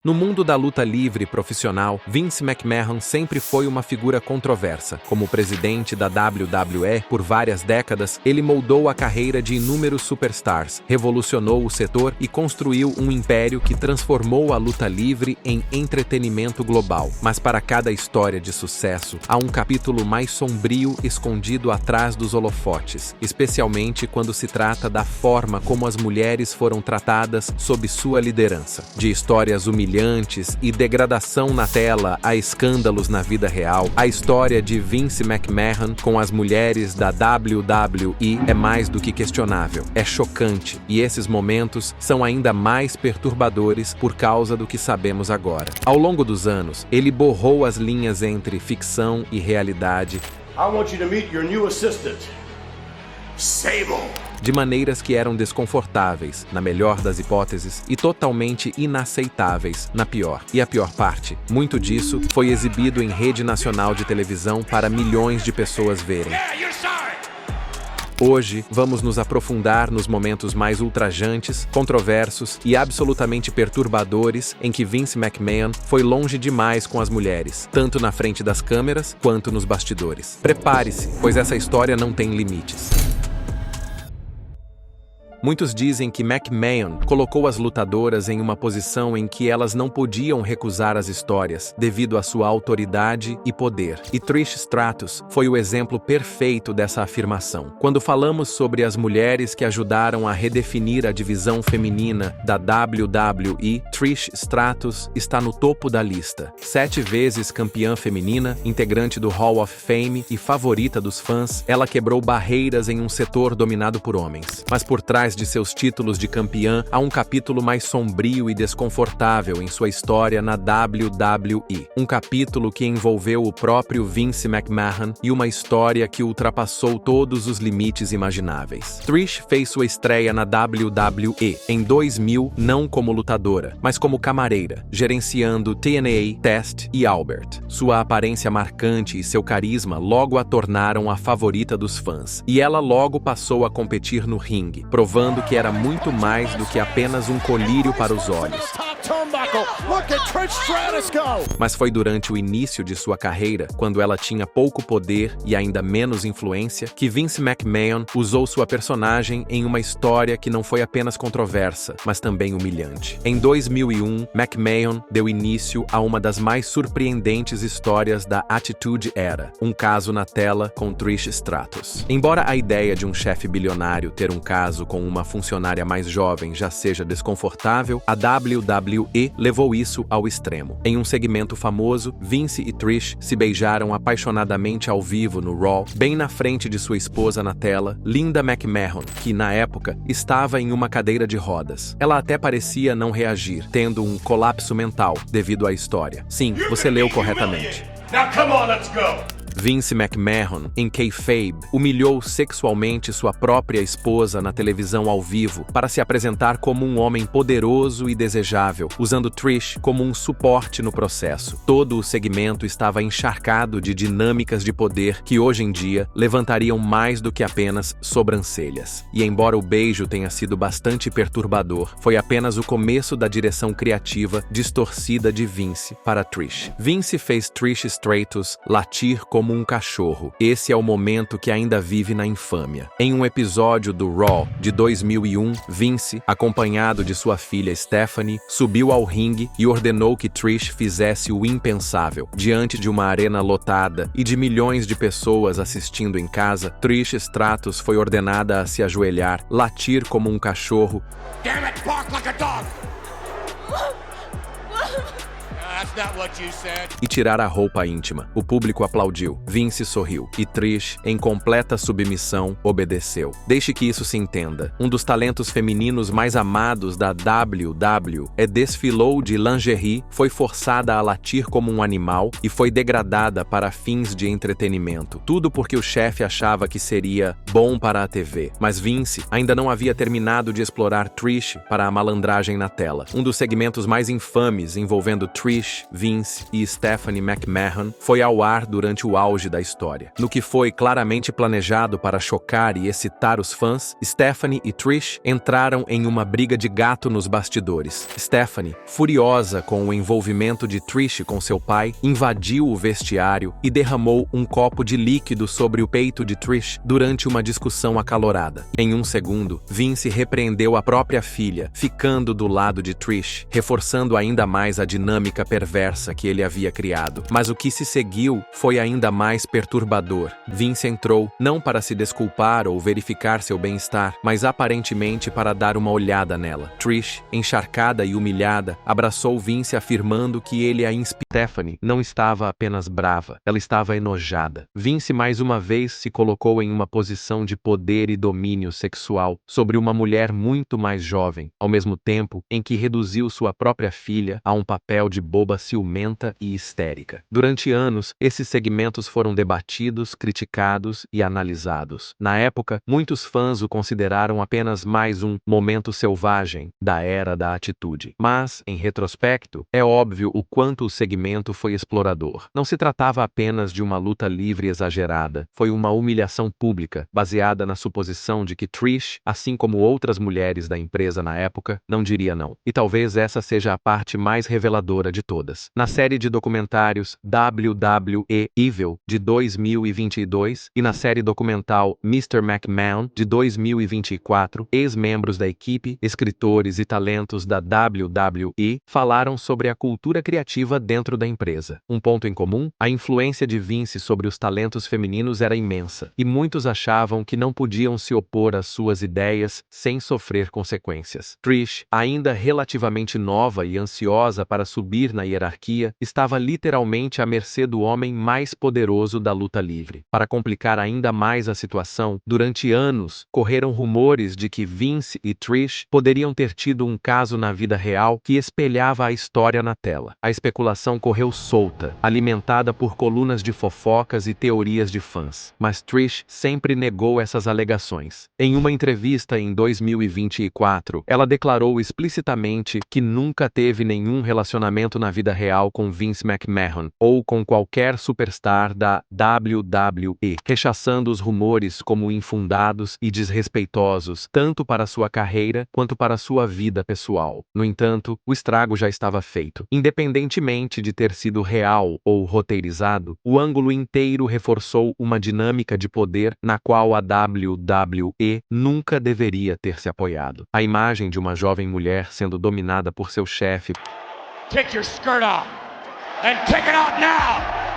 No mundo da luta livre profissional, Vince McMahon sempre foi uma figura controversa. Como presidente da WWE por várias décadas, ele moldou a carreira de inúmeros superstars, revolucionou o setor e construiu um império que transformou a luta livre em entretenimento global. Mas para cada história de sucesso, há um capítulo mais sombrio escondido atrás dos holofotes, especialmente quando se trata da forma como as mulheres foram tratadas sob sua liderança. De histórias humilhantes e degradação na tela a escândalos na vida real, a história de Vince McMahon com as mulheres da WWE é mais do que questionável. É chocante, e esses momentos são ainda mais perturbadores por causa do que sabemos agora. Ao longo dos anos, ele borrou as linhas entre ficção e realidade. I want you to meet your new assistant, Sable. De maneiras que eram desconfortáveis, na melhor das hipóteses, e totalmente inaceitáveis, na pior. E a pior parte, muito disso foi exibido em rede nacional de televisão para milhões de pessoas verem. Hoje, vamos nos aprofundar nos momentos mais ultrajantes, controversos e absolutamente perturbadores em que Vince McMahon foi longe demais com as mulheres, tanto na frente das câmeras quanto nos bastidores. Prepare-se, pois essa história não tem limites. Muitos dizem que McMahon colocou as lutadoras em uma posição em que elas não podiam recusar as histórias, devido à sua autoridade e poder. E Trish Stratus foi o exemplo perfeito dessa afirmação. Quando falamos sobre as mulheres que ajudaram a redefinir a divisão feminina da WWE, Trish Stratus está no topo da lista. 7 vezes campeã feminina, integrante do Hall of Fame e favorita dos fãs, ela quebrou barreiras em um setor dominado por homens. Mas por trás de seus títulos de campeã, há um capítulo mais sombrio e desconfortável em sua história na WWE. Um capítulo que envolveu o próprio Vince McMahon e uma história que ultrapassou todos os limites imagináveis. Trish fez sua estreia na WWE em 2000, não como lutadora, mas como camareira, gerenciando TNA, Test e Albert. Sua aparência marcante e seu carisma logo a tornaram a favorita dos fãs, e ela logo passou a competir no ringue, provando que era muito mais do que apenas um colírio para os olhos. Mas foi durante o início de sua carreira, quando ela tinha pouco poder e ainda menos influência, que Vince McMahon usou sua personagem em uma história que não foi apenas controversa, mas também humilhante. Em 2001, McMahon deu início a uma das mais surpreendentes histórias da Attitude Era, um caso na tela com Trish Stratus. Embora a ideia de um chefe bilionário ter um caso com uma funcionária mais jovem já seja desconfortável, a WWE levou isso ao extremo. Em um segmento famoso, Vince e Trish se beijaram apaixonadamente ao vivo no Raw, bem na frente de sua esposa na tela, Linda McMahon, que, na época, estava em uma cadeira de rodas. Ela até parecia não reagir, tendo um colapso mental devido à história. Sim, você leu corretamente. Now come on, let's go. Vince McMahon, em kayfabe, humilhou sexualmente sua própria esposa na televisão ao vivo para se apresentar como um homem poderoso e desejável, usando Trish como um suporte no processo. Todo o segmento estava encharcado de dinâmicas de poder que hoje em dia levantariam mais do que apenas sobrancelhas. E embora o beijo tenha sido bastante perturbador, foi apenas o começo da direção criativa distorcida de Vince para Trish. Vince fez Trish Stratus latir como um cachorro. Esse é o momento que ainda vive na infâmia. Em um episódio do Raw de 2001, Vince, acompanhado de sua filha Stephanie, subiu ao ringue e ordenou que Trish fizesse o impensável. Diante de uma arena lotada e de milhões de pessoas assistindo em casa, Trish Stratus foi ordenada a se ajoelhar, latir como um cachorro. Damn it, bark like a dog. That's not what you said. E tirar a roupa íntima. O público aplaudiu. Vince sorriu. E Trish, em completa submissão, obedeceu. Deixe que isso se entenda. Um dos talentos femininos mais amados da WWE desfilou de lingerie, foi forçada a latir como um animal e foi degradada para fins de entretenimento. Tudo porque o chefe achava que seria bom para a TV. Mas Vince ainda não havia terminado de explorar Trish para a malandragem na tela. Um dos segmentos mais infames envolvendo Trish Trish, Vince e Stephanie McMahon foi ao ar durante o auge da história. No que foi claramente planejado para chocar e excitar os fãs, Stephanie e Trish entraram em uma briga de gato nos bastidores. Stephanie, furiosa com o envolvimento de Trish com seu pai, invadiu o vestiário e derramou um copo de líquido sobre o peito de Trish durante uma discussão acalorada. Em um segundo, Vince repreendeu a própria filha, ficando do lado de Trish, reforçando ainda mais a dinâmica perversa que ele havia criado. Mas o que se seguiu foi ainda mais perturbador. Vince entrou, não para se desculpar ou verificar seu bem-estar, mas aparentemente para dar uma olhada nela. Trish, encharcada e humilhada, abraçou Vince afirmando que ele a inspirou. Stephanie não estava apenas brava, ela estava enojada. Vince mais uma vez se colocou em uma posição de poder e domínio sexual sobre uma mulher muito mais jovem, ao mesmo tempo em que reduziu sua própria filha a um papel de boba ciumenta e histérica. Durante anos, esses segmentos foram debatidos, criticados e analisados. Na época, muitos fãs o consideraram apenas mais um momento selvagem da era da atitude. Mas, em retrospecto, é óbvio o quanto o segmento foi explorador. Não se tratava apenas de uma luta livre exagerada, foi uma humilhação pública, baseada na suposição de que Trish, assim como outras mulheres da empresa na época, não diria não. E talvez essa seja a parte mais reveladora de todas. Na série de documentários WWE Evil, de 2022, e na série documental Mr. McMahon, de 2024, ex-membros da equipe, escritores e talentos da WWE falaram sobre a cultura criativa dentro da empresa. Um ponto em comum, a influência de Vince sobre os talentos femininos era imensa, e muitos achavam que não podiam se opor às suas ideias sem sofrer consequências. Trish, ainda relativamente nova e ansiosa para subir na hierarquia, estava literalmente à mercê do homem mais poderoso da luta livre. Para complicar ainda mais a situação, durante anos, correram rumores de que Vince e Trish poderiam ter tido um caso na vida real que espelhava a história na tela. A especulação correu solta, alimentada por colunas de fofocas e teorias de fãs. Mas Trish sempre negou essas alegações. Em uma entrevista em 2024, ela declarou explicitamente que nunca teve nenhum relacionamento na vida real com Vince McMahon ou com qualquer superstar da WWE, rechaçando os rumores como infundados e desrespeitosos, tanto para sua carreira quanto para sua vida pessoal. No entanto, o estrago já estava feito. Independentemente de ter sido real ou roteirizado, o ângulo inteiro reforçou uma dinâmica de poder na qual a WWE nunca deveria ter se apoiado. A imagem de uma jovem mulher sendo dominada por seu chefe. Take your skirt off and take it out now!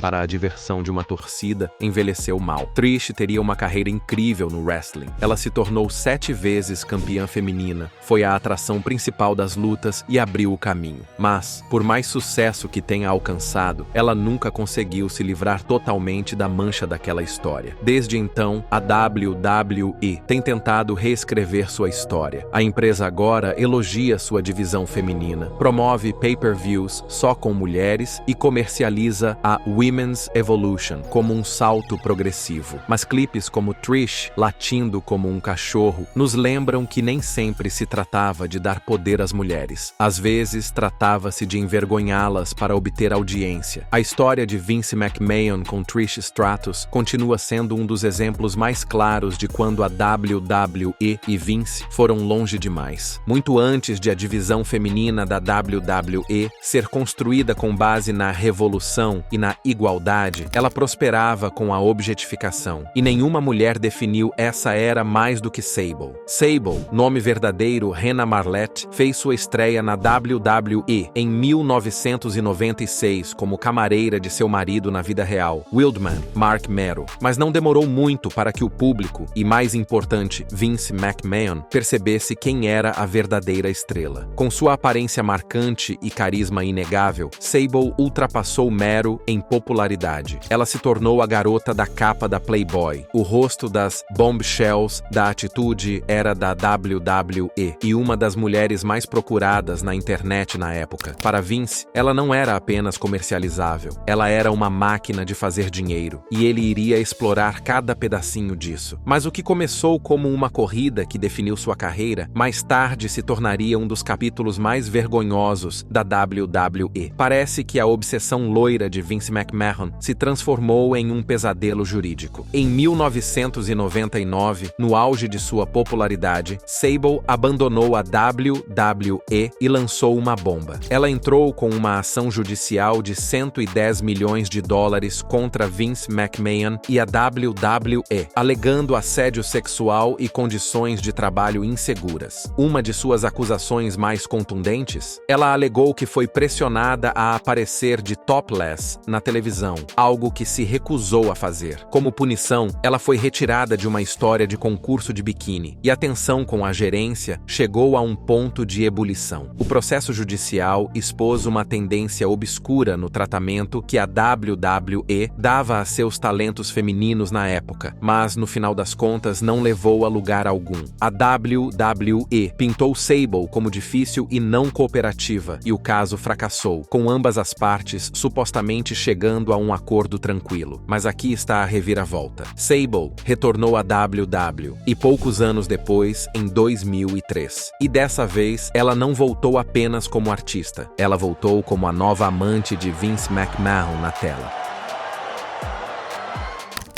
Para a diversão de uma torcida, envelheceu mal. Trish teria uma carreira incrível no wrestling. Ela se tornou 7 vezes campeã feminina, foi a atração principal das lutas e abriu o caminho. Mas, por mais sucesso que tenha alcançado, ela nunca conseguiu se livrar totalmente da mancha daquela história. Desde então, a WWE tem tentado reescrever sua história. A empresa agora elogia sua divisão feminina, promove pay-per-views só com mulheres e comercializa a Women's Evolution como um salto progressivo. Mas clipes como Trish latindo como um cachorro nos lembram que nem sempre se tratava de dar poder às mulheres. Às vezes, tratava-se de envergonhá-las para obter audiência. A história de Vince McMahon com Trish Stratus continua sendo um dos exemplos mais claros de quando a WWE e Vince foram longe demais. Muito antes de a divisão feminina da WWE ser construída com base na revolução e na igualdade, ela prosperava com a objetificação. E nenhuma mulher definiu essa era mais do que Sable. Sable, nome verdadeiro Hannah Marlette, fez sua estreia na WWE em 1996 como camareira de seu marido na vida real, Wildman Mark Mero. Mas não demorou muito para que o público, e mais importante, Vince McMahon, percebesse quem era a verdadeira estrela. Com sua aparência marcante e carisma inegável, Sable ultrapassou Mero em popularidade popularidade. Ela se tornou a garota da capa da Playboy, o rosto das bombshells da atitude era da WWE e uma das mulheres mais procuradas na internet na época. Para Vince, ela não era apenas comercializável, ela era uma máquina de fazer dinheiro, e ele iria explorar cada pedacinho disso. Mas o que começou como uma corrida que definiu sua carreira, mais tarde se tornaria um dos capítulos mais vergonhosos da WWE. Parece que a obsessão loira de Vince McMahon se transformou em um pesadelo jurídico. Em 1999, no auge de sua popularidade, Sable abandonou a WWE e lançou uma bomba. Ela entrou com uma ação judicial de 110 milhões de dólares contra Vince McMahon e a WWE, alegando assédio sexual e condições de trabalho inseguras. Uma de suas acusações mais contundentes, ela alegou que foi pressionada a aparecer de topless na televisão, algo que se recusou a fazer. Como punição, ela foi retirada de uma história de concurso de biquíni, e a tensão com a gerência chegou a um ponto de ebulição. O processo judicial expôs uma tendência obscura no tratamento que a WWE dava a seus talentos femininos na época, mas no final das contas não levou a lugar algum. A WWE pintou Sable como difícil e não cooperativa, e o caso fracassou, com ambas as partes supostamente chegando a um acordo tranquilo. Mas aqui está a reviravolta. Sable retornou à WWE, e poucos anos depois, em 2003. E dessa vez, ela não voltou apenas como artista, ela voltou como a nova amante de Vince McMahon na tela.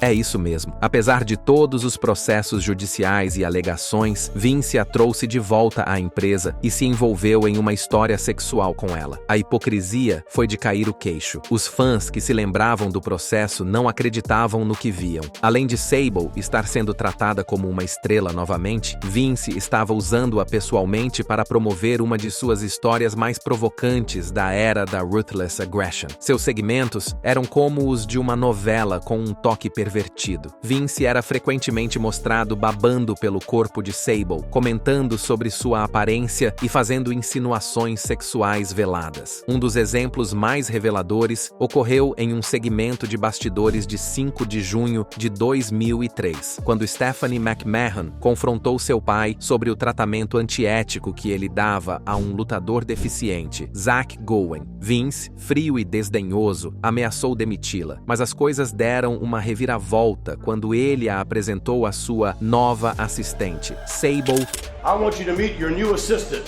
É isso mesmo. Apesar de todos os processos judiciais e alegações, Vince a trouxe de volta à empresa e se envolveu em uma história sexual com ela. A hipocrisia foi de cair o queixo. Os fãs que se lembravam do processo não acreditavam no que viam. Além de Sable estar sendo tratada como uma estrela novamente, Vince estava usando-a pessoalmente para promover uma de suas histórias mais provocantes da era da Ruthless Aggression. Seus segmentos eram como os de uma novela com um toque pervertido. Vince era frequentemente mostrado babando pelo corpo de Sable, comentando sobre sua aparência e fazendo insinuações sexuais veladas. Um dos exemplos mais reveladores ocorreu em um segmento de bastidores de 5 de junho de 2003, quando Stephanie McMahon confrontou seu pai sobre o tratamento antiético que ele dava a um lutador deficiente, Zach Gowen. Vince, frio e desdenhoso, ameaçou demiti-la, mas as coisas deram uma reviravolta quando ele a apresentou à sua nova assistente, Sable. I want you to meet your new assistant,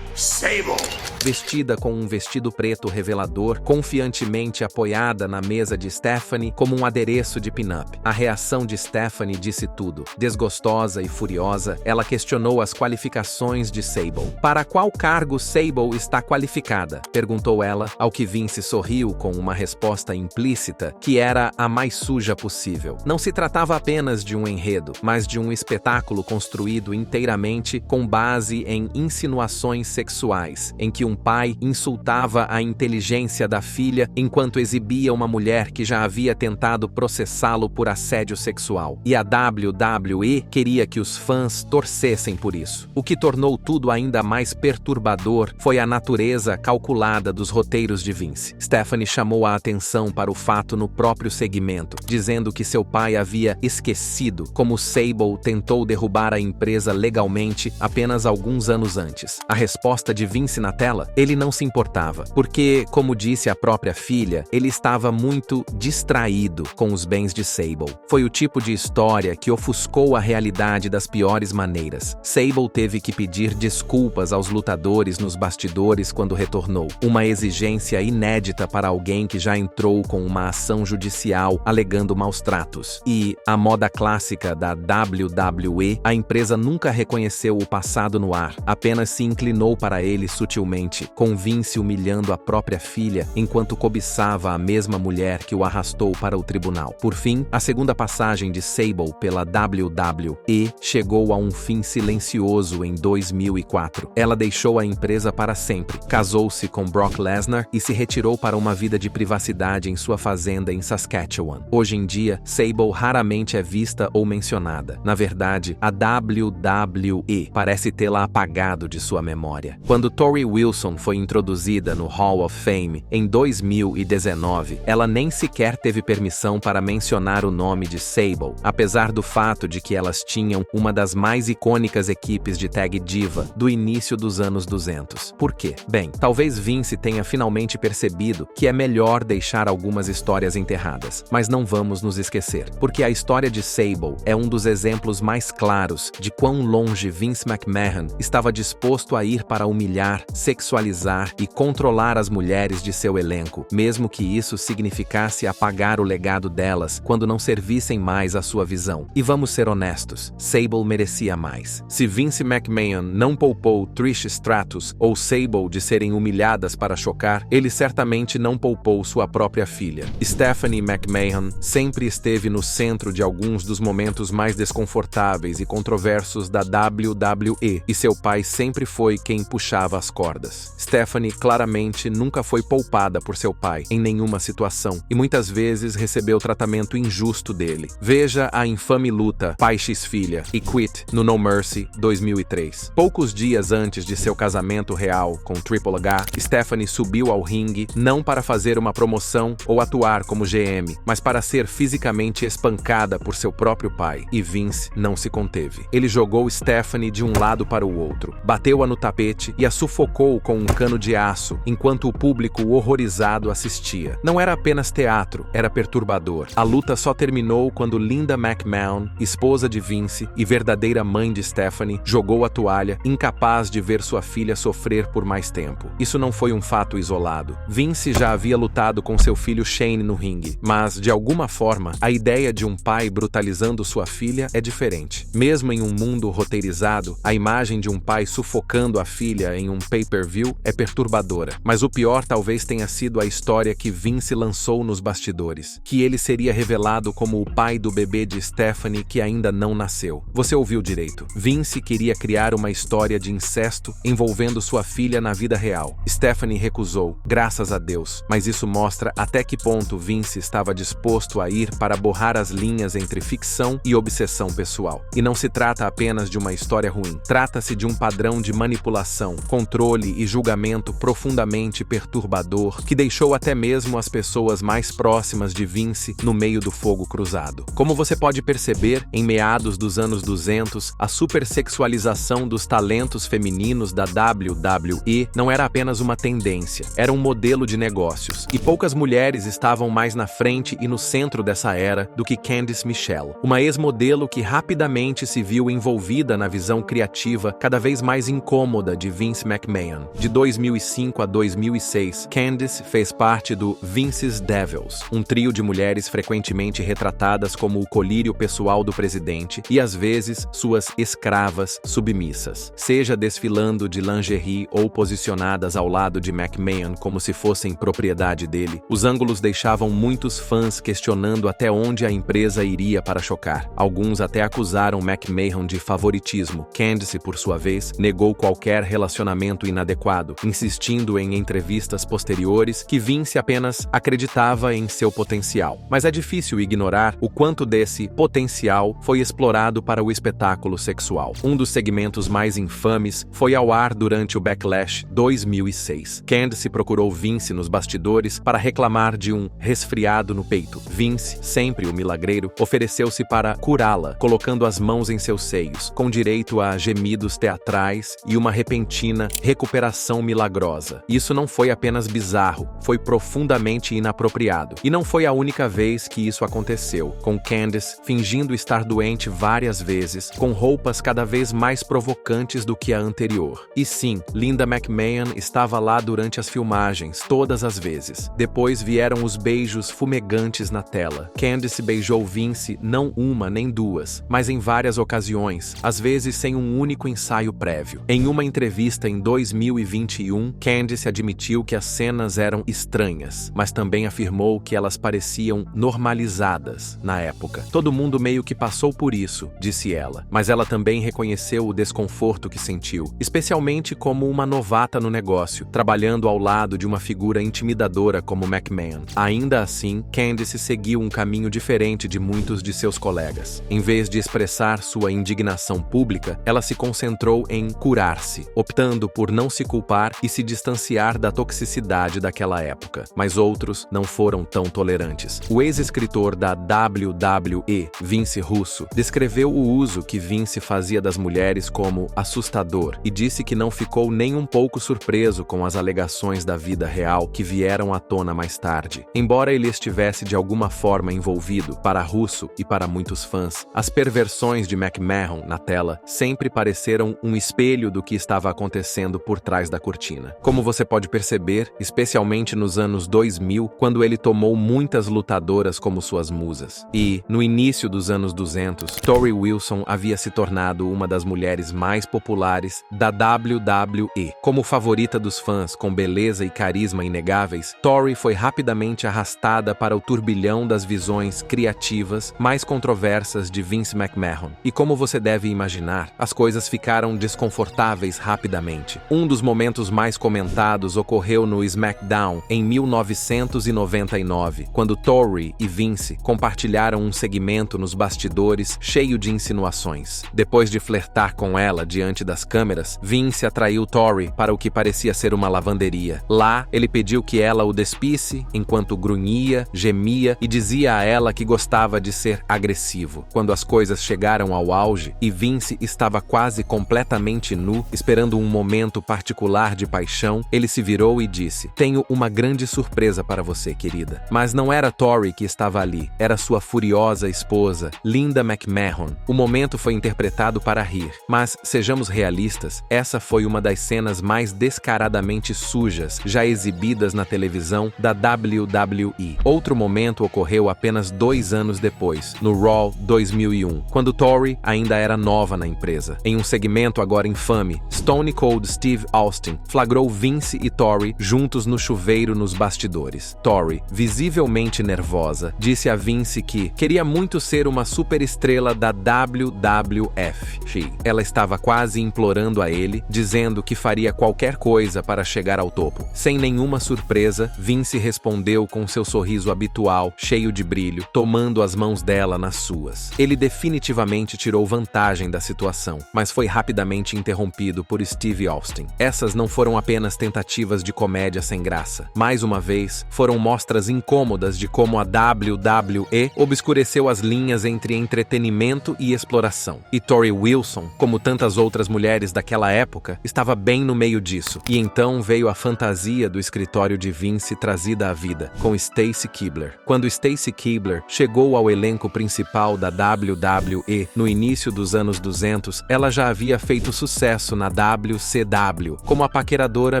Sable. Vestida com um vestido preto revelador, confiantemente apoiada na mesa de Stephanie como um adereço de pin-up. A reação de Stephanie disse tudo. Desgostosa e furiosa, ela questionou as qualificações de Sable. Para qual cargo Sable está qualificada? Perguntou ela, ao que Vince sorriu com uma resposta implícita, que era a mais suja possível. Não se tratava apenas de um enredo, mas de um espetáculo construído inteiramente com base em insinuações sexuais, em que um pai insultava a inteligência da filha enquanto exibia uma mulher que já havia tentado processá-lo por assédio sexual. E a WWE queria que os fãs torcessem por isso. O que tornou tudo ainda mais perturbador foi a natureza calculada dos roteiros de Vince. Stephanie chamou a atenção para o fato no próprio segmento, dizendo que seu pai havia esquecido como Sable tentou derrubar a empresa legalmente apenas alguns anos antes. A resposta de Vince na tela? Ele não se importava, porque, como disse a própria filha, ele estava muito distraído com os bens de Sable. Foi o tipo de história que ofuscou a realidade das piores maneiras. Sable teve que pedir desculpas aos lutadores nos bastidores quando retornou, uma exigência inédita para alguém que já entrou com uma ação judicial alegando maus tratos. E, à moda clássica da WWE, a empresa nunca reconheceu o passado no ar, apenas se inclinou para ele sutilmente, com Vince humilhando a própria filha enquanto cobiçava a mesma mulher que o arrastou para o tribunal. Por fim, a segunda passagem de Sable pela WWE chegou a um fim silencioso em 2004. Ela deixou a empresa para sempre, casou-se com Brock Lesnar e se retirou para uma vida de privacidade em sua fazenda em Saskatchewan. Hoje em dia, Sable raramente é vista ou mencionada. Na verdade, a WWE parece tê-la apagado de sua memória. família. Quando Torrie Wilson foi introduzida no Hall of Fame em 2019, ela nem sequer teve permissão para mencionar o nome de Sable, apesar do fato de que elas tinham uma das mais icônicas equipes de tag diva do início dos anos 200. Por quê? Bem, talvez Vince tenha finalmente percebido que é melhor deixar algumas histórias enterradas, mas não vamos nos esquecer, porque a história de Sable é um dos exemplos mais claros de quão longe Vince McMahon estava disposto a ir para humilhar, sexualizar e controlar as mulheres de seu elenco, mesmo que isso significasse apagar o legado delas quando não servissem mais à sua visão. E vamos ser honestos, Sable merecia mais. Se Vince McMahon não poupou Trish Stratus ou Sable de serem humilhadas para chocar, ele certamente não poupou sua própria filha. Stephanie McMahon sempre esteve no centro de alguns dos momentos mais desconfortáveis e controversos da WWE, e seu pai sempre foi quem puxava as cordas. Stephanie claramente nunca foi poupada por seu pai em nenhuma situação, e muitas vezes recebeu tratamento injusto dele. Veja a infame luta Pai x Filha e Quit no No Mercy 2003. Poucos dias antes de seu casamento real com Triple H, Stephanie subiu ao ringue não para fazer uma promoção ou atuar como GM, mas para ser fisicamente espancada por seu próprio pai, e Vince não se conteve. Ele jogou Stephanie de um lado para o outro, bateu-a no tapete e a sufocou com um cano de aço, enquanto o público horrorizado assistia. Não era apenas teatro, era perturbador. A luta só terminou quando Linda McMahon, esposa de Vince e verdadeira mãe de Stephanie, jogou a toalha, incapaz de ver sua filha sofrer por mais tempo. Isso não foi um fato isolado. Vince já havia lutado com seu filho Shane no ringue, mas, de alguma forma, a ideia de um pai brutalizando sua filha é diferente. Mesmo em um mundo roteirizado, a imagem de um pai sufocando a filha em um pay-per-view é perturbadora. Mas o pior talvez tenha sido a história que Vince lançou nos bastidores, que ele seria revelado como o pai do bebê de Stephanie que ainda não nasceu. Você ouviu direito. Vince queria criar uma história de incesto envolvendo sua filha na vida real. Stephanie recusou, graças a Deus, mas isso mostra até que ponto Vince estava disposto a ir para borrar as linhas entre ficção e obsessão pessoal. E não se trata apenas de uma história ruim. Trata-se de um padrão de manipulação, controle e julgamento profundamente perturbador que deixou até mesmo as pessoas mais próximas de Vince no meio do fogo cruzado. Como você pode perceber, em meados dos anos 200, a supersexualização dos talentos femininos da WWE não era apenas uma tendência, era um modelo de negócios, e poucas mulheres estavam mais na frente e no centro dessa era do que Candice Michelle, uma ex-modelo que rapidamente se viu envolvida na visão criativa cada vez mais incômoda de Vince McMahon. De 2005 a 2006, Candice fez parte do Vince's Devils, um trio de mulheres frequentemente retratadas como o colírio pessoal do presidente e, às vezes, suas escravas submissas. Seja desfilando de lingerie ou posicionadas ao lado de McMahon como se fossem propriedade dele, os ângulos deixavam muitos fãs questionando até onde a empresa iria para chocar. Alguns até acusaram McMahon de favoritismo. Candice, por sua vez, negou qualquer relacionamento inadequado, insistindo em entrevistas posteriores que Vince apenas acreditava em seu potencial. Mas é difícil ignorar o quanto desse potencial foi explorado para o espetáculo sexual. Um dos segmentos mais infames foi ao ar durante o Backlash 2006. Candice procurou Vince nos bastidores para reclamar de um resfriado no peito. Vince, sempre o milagreiro, ofereceu-se para curá-la, colocando as mãos em seus seios, com direito a gemidos teatrais e uma repentina recuperação milagrosa. Isso não foi apenas bizarro, foi profundamente inapropriado. E não foi a única vez que isso aconteceu, com Candice fingindo estar doente várias vezes, com roupas cada vez mais provocantes do que a anterior. E sim, Linda McMahon estava lá durante as filmagens, todas as vezes. Depois vieram os beijos fumegantes na tela. Candice beijou Vince não uma nem duas, mas em várias ocasiões, às vezes sem um único ensaio prévio. Em uma entrevista em 2021, Candice admitiu que as cenas eram estranhas, mas também afirmou que elas pareciam normalizadas na época. Todo mundo meio que passou por isso, disse ela, mas ela também reconheceu o desconforto que sentiu, especialmente como uma novata no negócio, trabalhando ao lado de uma figura intimidadora como McMahon. Ainda assim, Candice seguiu um caminho diferente de muitos de seus colegas. Em vez de expressar sua indignação pública, ela se concentrou em curar-se, optando por não se culpar e se distanciar da toxicidade daquela época. Mas outros não foram tão tolerantes. O ex-escritor da WWE, Vince Russo, descreveu o uso que Vince fazia das mulheres como assustador e disse que não ficou nem um pouco surpreso com as alegações da vida real que vieram à tona mais tarde. Embora ele estivesse de alguma forma envolvido, para Russo e para muitos fãs, as perversões de McMahon na tela sempre pareceram um espelho do que estava acontecendo por trás da cortina. Como você pode perceber, especialmente nos anos 2000, quando ele tomou muitas lutadoras como suas musas. E, no início dos anos 200, Torrie Wilson havia se tornado uma das mulheres mais populares da WWE. Como favorita dos fãs, com beleza e carisma inegáveis, Torrie foi rapidamente arrastada para o turbilhão das visões criativas mais controversas de Vince McMahon. E como você deve imaginar, as coisas ficaram desconfortáveis rapidamente. Um dos momentos mais comentados ocorreu no SmackDown em 1999, quando Torrie e Vince compartilharam um segmento nos bastidores cheio de insinuações. Depois de flertar com ela diante das câmeras, Vince atraiu Torrie para o que parecia ser uma lavanderia. Lá, ele pediu que ela o despisse, enquanto grunhia, gemia e dizia a ela que gostava de ser agressivo. Quando as coisas chegaram ao auge e Vince estava quase completamente nu, esperando um momento particular de paixão, ele se virou e disse: "Tenho uma grande surpresa para você, querida." Mas não era Torrie que estava ali, era sua furiosa esposa, Linda McMahon. O momento foi interpretado para rir, mas, sejamos realistas, essa foi uma das cenas mais descaradamente sujas já exibidas na televisão da WWE. Outro momento ocorreu apenas 2 anos depois, no Raw 2001, quando Torrie ainda era nova na empresa. Em um segmento agora infame, Stone Cold Steve Austin flagrou Vince e Torrie juntos no chuveiro nos bastidores. Torrie, visivelmente nervosa, disse a Vince que queria muito ser uma superestrela da WWF. Ela estava quase implorando a ele, dizendo que faria qualquer coisa para chegar ao topo. Sem nenhuma surpresa, Vince respondeu com seu sorriso habitual, cheio de brilho, tomando as mãos dela nas suas. Ele definitivamente tirou vantagem da situação, mas foi rapidamente interrompido por Steve Austin. Essas não foram apenas tentativas de comédia sem graça. Mais uma vez, foram mostras incômodas de como a WWE obscureceu as linhas entre entretenimento e exploração. E Torrie Wilson, como tantas outras mulheres daquela época, estava bem no meio disso. E então veio a fantasia do escritório de Vince trazida à vida, com Stacy Keibler. Quando Stacy Keibler chegou ao elenco principal da WWE no início dos anos 200, ela já havia feito sucesso na WCW, como a paqueradora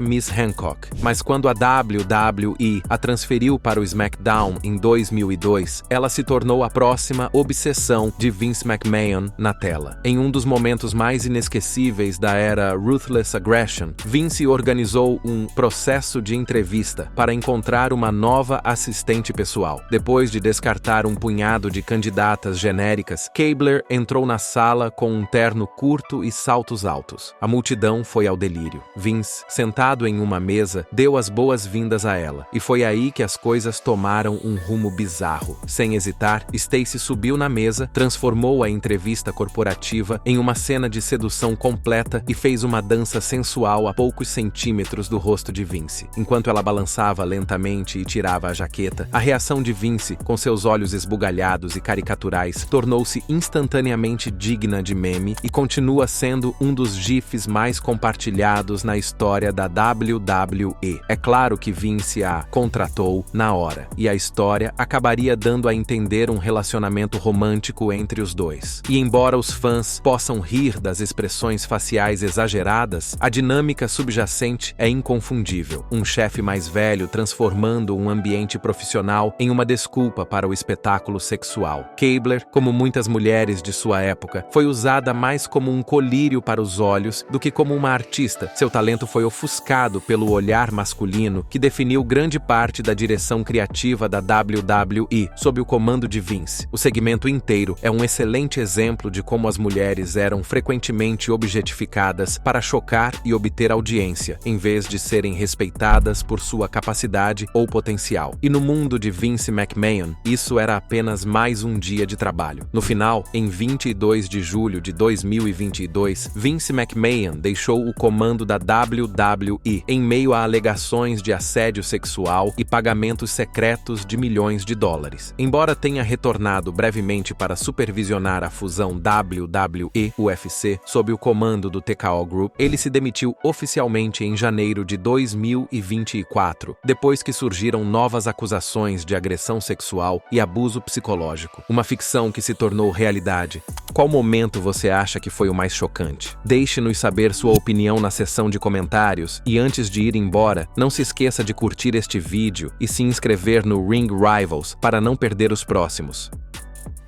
Miss Hancock. Mas quando a WWE a transferiu para o SmackDown em 2002, ela se tornou a próxima obsessão de Vince McMahon na tela. Em um dos momentos mais inesquecíveis da era Ruthless Aggression, Vince organizou um processo de entrevista para encontrar uma nova assistente pessoal. Depois de descartar um punhado de candidatas genéricas, Keibler entrou na sala com um terno curto e saltos altos. A multidão foi ao delírio. Vince, sentado em uma mesa, deu as boas-vindas a ela, e foi aí que as coisas tomaram um rumo bizarro. Sem hesitar, Stacy subiu na mesa, transformou a entrevista corporativa em uma cena de sedução completa e fez uma dança sensual a poucos centímetros do rosto de Vince. Enquanto ela balançava lentamente e tirava a jaqueta, a reação de Vince, com seus olhos esbugalhados e caricaturais, tornou-se instantaneamente digna de meme e continua sendo um dos gifs mais compartilhados na história da WWE. É claro que Vince a contratou na hora, e a história acabaria dando a entender um relacionamento romântico entre os dois. E embora os fãs possam rir das expressões faciais exageradas, a dinâmica subjacente é inconfundível. Um chefe mais velho transformando um ambiente profissional em uma desculpa para o espetáculo sexual. Keibler, como muitas mulheres de sua época, foi usada mais como um colírio para os olhos do que como uma artista. Seu talento foi ofuscado pelo olhar masculino que definiu grande parte da direção criativa da WWE sob o comando de Vince. O segmento inteiro é um excelente exemplo de como as mulheres eram frequentemente objetificadas para chocar e obter audiência, em vez de serem respeitadas por sua capacidade ou potencial. E no mundo de Vince McMahon, isso era apenas mais um dia de trabalho. No final, em 22 de julho de 2022, Vince McMahon deixou o comando da WWE em meio a alegações de assédio sexual e pagamentos secretos de milhões de dólares. Embora tenha retornado brevemente para supervisionar a fusão WWE-UFC sob o comando do TKO Group, ele se demitiu oficialmente em janeiro de 2024, depois que surgiram novas acusações de agressão sexual e abuso psicológico. Uma ficção que se tornou realidade. Qual momento você acha que foi o mais chocante? Deixe-nos saber sua opinião na seção de comentários e antes de ir embora, não se esqueça de curtir este vídeo e se inscrever no Ring Rivals para não perder os próximos.